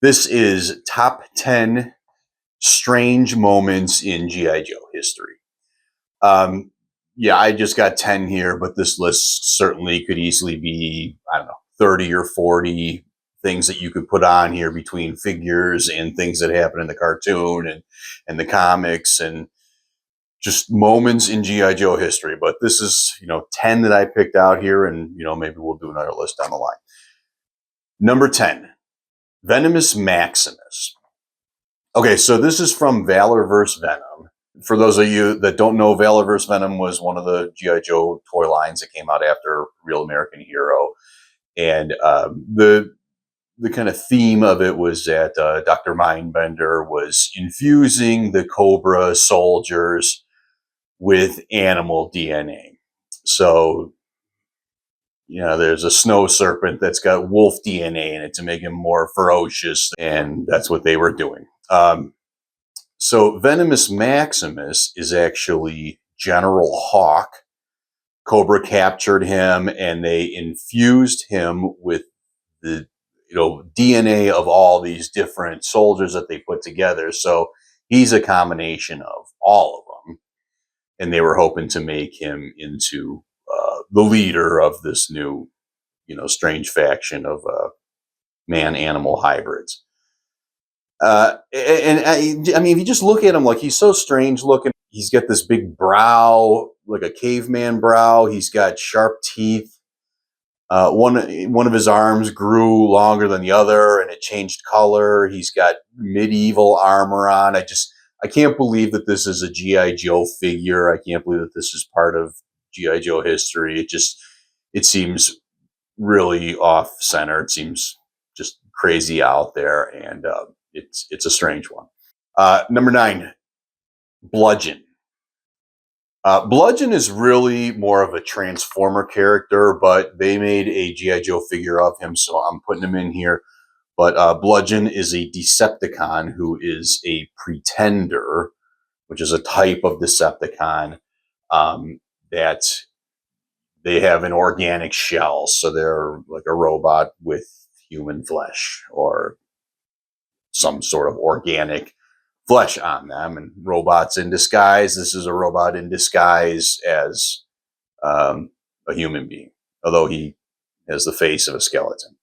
This is top 10 strange moments in G.I. Joe history. Yeah, I just got 10 here, but this list certainly could easily be, I don't know, 30 or 40 things that you could put on here between figures and things that happen in the cartoon and the comics and just moments in G.I. Joe history. But this is, 10 that I picked out here, and, maybe we'll do another list down the line. Number 10, Venomous Maximus. Okay, so this is from Valor vs. Venom. For those of you that don't know, Valor vs. Venom was one of the G.I. Joe toy lines that came out after Real American Hero. And the kind of theme of it was that Dr. Mindbender was infusing the Cobra soldiers with animal DNA. So, there's a snow serpent that's got wolf DNA in it to make him more ferocious, and that's what they were doing. So Venomous Maximus is actually General Hawk. Cobra captured him, and they infused him with the DNA of all these different soldiers that they put together. So he's a combination of all of them, and they were hoping to make him into the leader of this new, strange faction of man-animal hybrids. And I mean, if you just look at him, like, he's so strange looking. He's got this big brow, like a caveman brow. He's got sharp teeth. One of his arms grew longer than the other, and it changed color. He's got medieval armor on. I can't believe that this is a G.I. Joe figure. I can't believe that this is part of G.I. Joe history. It seems really off center. It seems just crazy out there, and it's a strange one. Number 9, Bludgeon. Bludgeon is really more of a Transformer character, but they made a G.I. Joe figure of him, so I'm putting him in here. But Bludgeon is a Decepticon who is a pretender, which is a type of Decepticon that they have an organic shell. So they're like a robot with human flesh or some sort of organic flesh on them, and robots in disguise. This is a robot in disguise as a human being, although he has the face of a skeleton.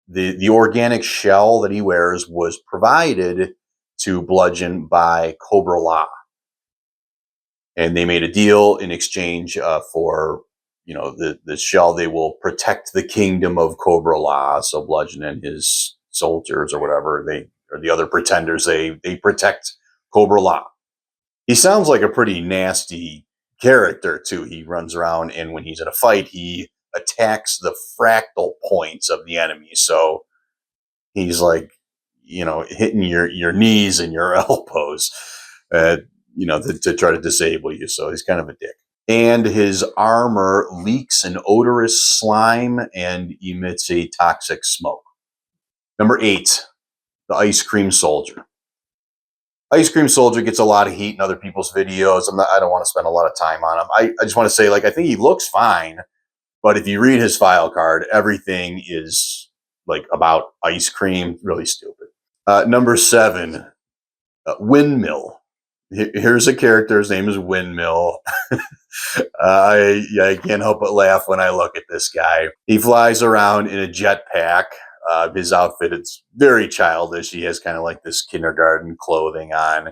The organic shell that he wears was provided to Bludgeon by Cobra La, and they made a deal in exchange for the shell. They will protect the kingdom of Cobra La. So Bludgeon and his soldiers or whatever, or the other pretenders, they protect Cobra La. He sounds like a pretty nasty character too. He runs around, and when he's in a fight, he attacks the fractal points of the enemy. So he's like, hitting your knees and your elbows, to try to disable you. So he's kind of a dick. And his armor leaks an odorous slime and emits a toxic smoke. Number 8, the Ice Cream Soldier. Ice Cream Soldier gets a lot of heat in other people's videos. I don't want to spend a lot of time on him. I just want to say, I think he looks fine, but if you read his file card, everything is about ice cream. Really stupid. Number 7, Windmill. Here's a character. His name is Windmill. I can't help but laugh when I look at this guy. He flies around in a jetpack. His outfit, it's very childish. He has kind of like this kindergarten clothing on.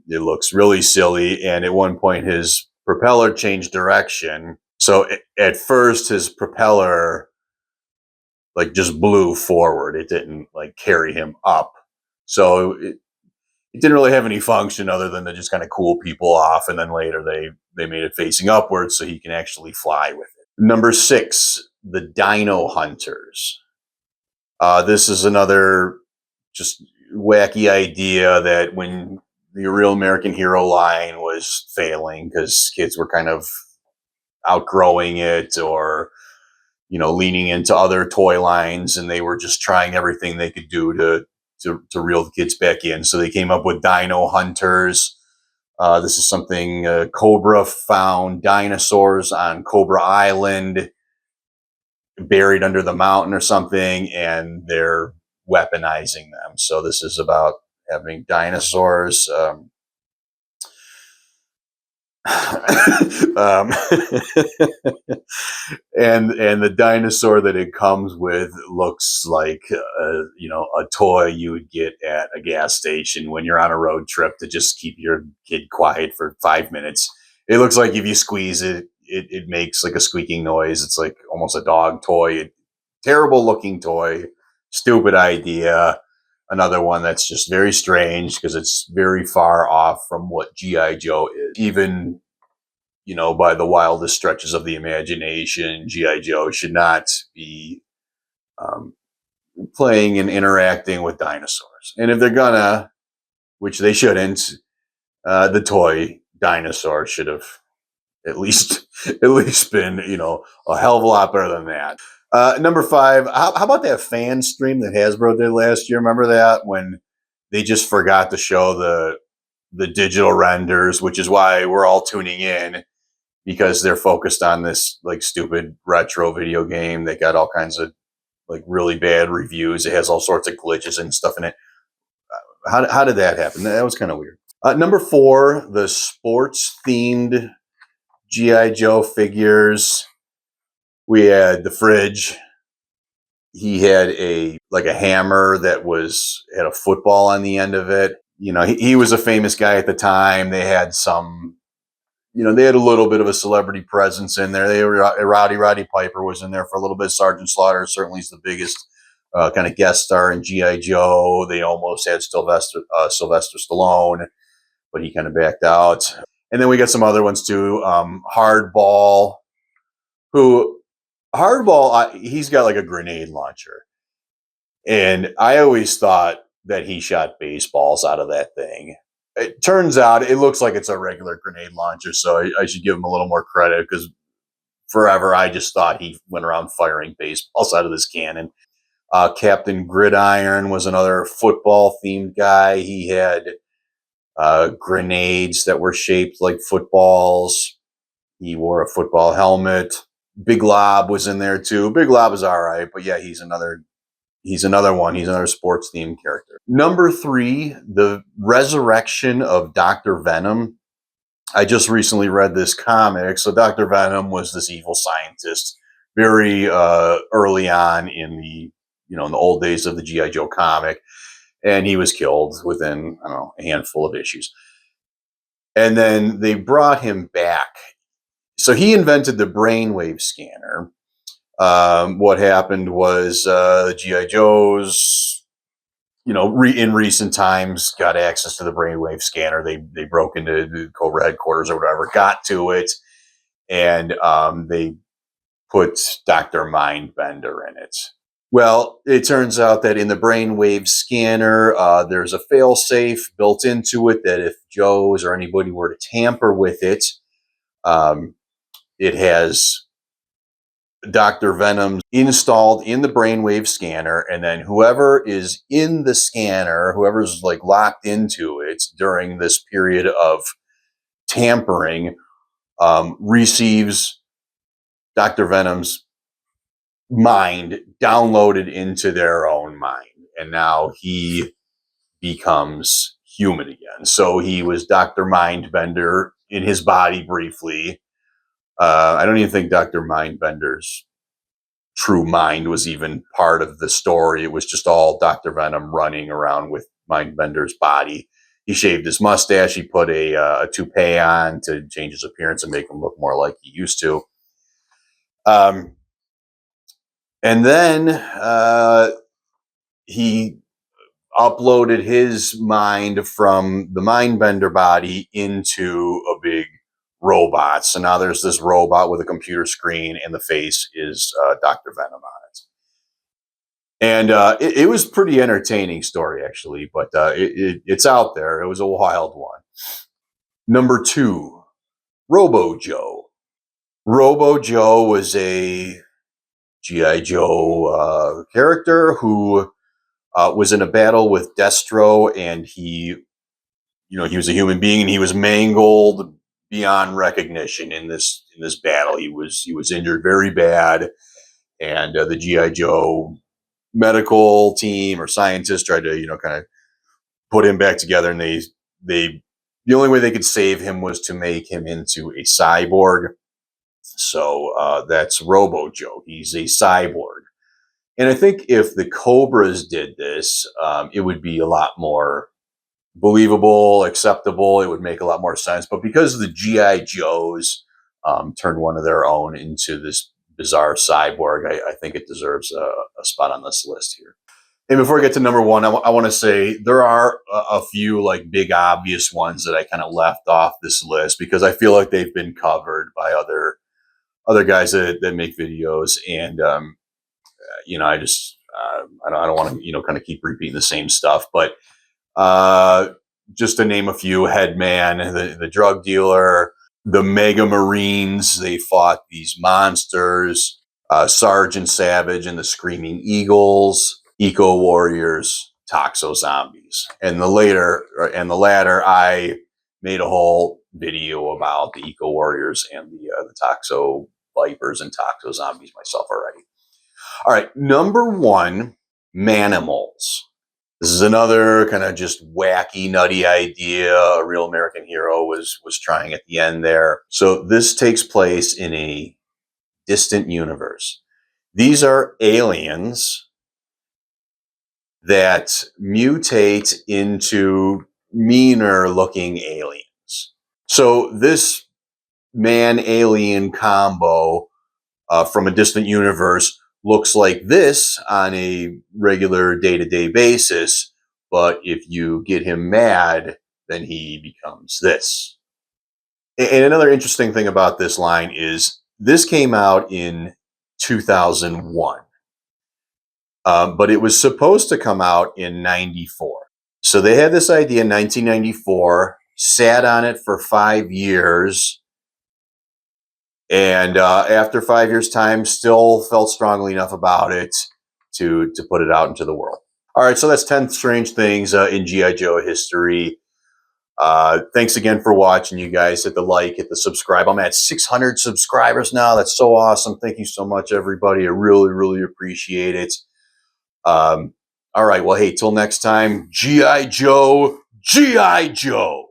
It looks really silly. And at one point, his propeller changed direction. So at first, his propeller just blew forward. It didn't carry him up. So it didn't really have any function other than to just kind of cool people off. And then later they made it facing upwards so he can actually fly with it. Number 6, the Dino Hunters. This is another just wacky idea that when the Real American Hero line was failing because kids were kind of outgrowing it or, leaning into other toy lines, and they were just trying everything they could do to reel the kids back in. So they came up with Dino Hunters. This is something Cobra found dinosaurs on Cobra Island, buried under the mountain or something, and they're weaponizing them. So this is about having dinosaurs. um, and the dinosaur that it comes with looks like a toy you would get at a gas station when you're on a road trip to just keep your kid quiet for 5 minutes. It looks like if you squeeze it, it makes like a squeaking noise. It's like almost a dog toy. Terrible looking toy. Stupid idea. Another one that's just very strange because it's very far off from what G.I. Joe is. Even, by the wildest stretches of the imagination, G.I. Joe should not be playing and interacting with dinosaurs. And if they're gonna, which they shouldn't, the toy dinosaur should have at least been, a hell of a lot better than that. Number 5, how about that fan stream that Hasbro did last year? Remember that, when they just forgot to show the digital renders, which is why we're all tuning in, because they're focused on this like stupid retro video game. They got all kinds of like really bad reviews. It has all sorts of glitches and stuff in it. How did that happen? That was kind of weird. Number 4, the sports themed G.I. Joe figures. We had the Fridge. He had a hammer that had a football on the end of it. He was a famous guy at the time. They had they had a little bit of a celebrity presence in there. Roddy Piper was in there for a little bit. Sergeant Slaughter certainly is the biggest kind of guest star in G.I. Joe. They almost had Sylvester Stallone, but he kind of backed out. And then we got some other ones too. Hardball, he's got like a grenade launcher. And I always thought that he shot baseballs out of that thing. It turns out it looks like it's a regular grenade launcher, so I should give him a little more credit, because forever I just thought he went around firing baseballs out of this cannon. Captain Gridiron was another football-themed guy. He had grenades that were shaped like footballs. He wore a football helmet. Big Lob was in there too. Big Lob is all right, but yeah, he's another one. He's another sports themed character. Number 3, the resurrection of Dr. Venom. I just recently read this comic. So Dr. Venom was this evil scientist very early on in the old days of the G.I. Joe comic, and he was killed within, I don't know, a handful of issues. And then they brought him back. So he invented the brainwave scanner. What happened was G.I. Joe's, in recent times, got access to the brainwave scanner. They broke into the Cobra headquarters or whatever, got to it, and they put Dr. Mindbender in it. Well, it turns out that in the brainwave scanner, there's a failsafe built into it that if Joe's or anybody were to tamper with it, it has Dr. Venom installed in the brainwave scanner, and then whoever is in the scanner, whoever's like locked into it during this period of tampering, receives Dr. Venom's mind downloaded into their own mind, and now he becomes human again. So he was Dr. Mindbender in his body briefly. I don't even think Dr. Mindbender's true mind was even part of the story. It was just all Dr. Venom running around with Mindbender's body. He shaved his mustache. He put a toupee on to change his appearance and make him look more like he used to. And then he uploaded his mind from the Mindbender body into a big robot. So now there's this robot with a computer screen, and the face is Dr. Venom on it. And it was pretty entertaining story, actually, but it's out there. It was a wild one. Number 2, Robo Joe. Robo Joe was a G.I. Joe character who was in a battle with Destro, and he was a human being, and he was mangled beyond recognition in this battle. He was injured very bad, and the G.I. Joe medical team or scientists tried to, kind of put him back together, and they the only way they could save him was to make him into a cyborg. So that's Robo Joe. He's a cyborg. And I think if the Cobras did this, it would be a lot more believable, acceptable. It would make a lot more sense. But because the G.I. Joes turned one of their own into this bizarre cyborg, I think it deserves a spot on this list here. And before I get to number one, I want to say there are a few like big obvious ones that I kind of left off this list because I feel like they've been covered by other guys that make videos, and I just I don't want to kind of keep repeating the same stuff, but just to name a few: Headman, the drug dealer, the Mega Marines. They fought these monsters. Sergeant Savage and the Screaming Eagles, Eco Warriors, Toxo Zombies, and the latter, I made a whole video about the Eco Warriors and the Toxo Vipers and Toxo Zombies myself already. All right, number one, Manimals. This is another kind of just wacky, nutty idea a real American hero was trying at the end there. So this takes place in a distant universe. These are aliens that mutate into meaner looking aliens. So this man-alien combo from a distant universe looks like this on a regular day-to-day basis, but if you get him mad, then he becomes this. And another interesting thing about this line is this came out in 2001, but it was supposed to come out in 94. So they had this idea in 1994, sat on it for 5 years, and after 5 years' time, still felt strongly enough about it to put it out into the world. All right, so that's 10 strange things in G.I. Joe history. Thanks again for watching, you guys. Hit the like, hit the subscribe. I'm at 600 subscribers now. That's so awesome. Thank you so much, everybody. I really, really appreciate it. All right, well, hey, till next time, G.I. Joe, G.I. Joe.